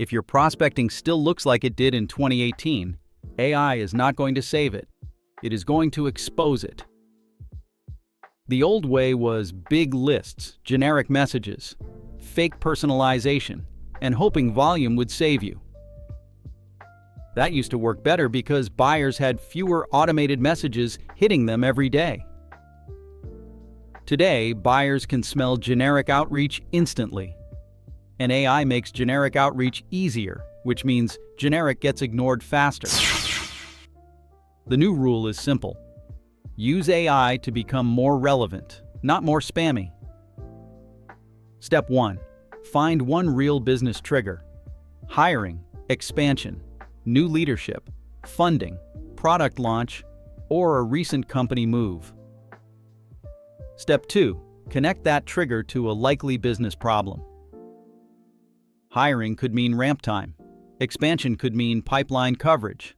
If your prospecting still looks like it did in 2018, AI is not going to save it. It is going to expose it. The old way was big lists, generic messages, fake personalization, and hoping volume would save you. That used to work better because buyers had fewer automated messages hitting them every day. Today, buyers can smell generic outreach instantly. And AI makes generic outreach easier, which means generic gets ignored faster. The new rule is simple. Use AI to become more relevant, not more spammy. Step 1. Find one real business trigger. Hiring, expansion, new leadership, funding, product launch, or a recent company move. Step 2. Connect that trigger to a likely business problem. Hiring could mean ramp time. Expansion could mean pipeline coverage.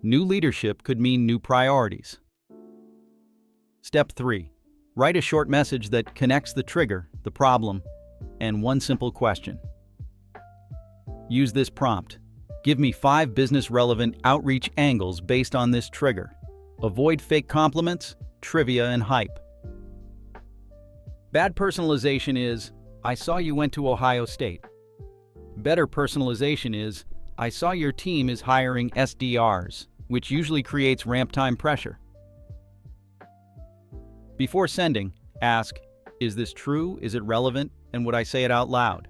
New leadership could mean new priorities. Step 3. Write a short message that connects the trigger, the problem, and one simple question. Use this prompt. Give me 5 business-relevant outreach angles based on this trigger. Avoid fake compliments, trivia, and hype. Bad personalization is, I saw you went to Ohio State. Better personalization is, I saw your team is hiring SDRs, which usually creates ramp time pressure. Before sending, ask, is this true, is it relevant, and would I say it out loud?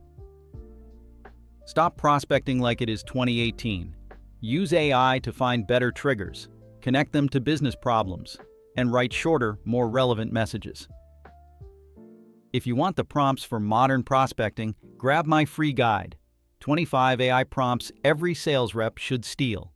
Stop prospecting like it is 2018. Use AI to find better triggers, connect them to business problems, and write shorter, more relevant messages. If you want the prompts for modern prospecting, grab my free guide, 25 AI prompts every sales rep should steal.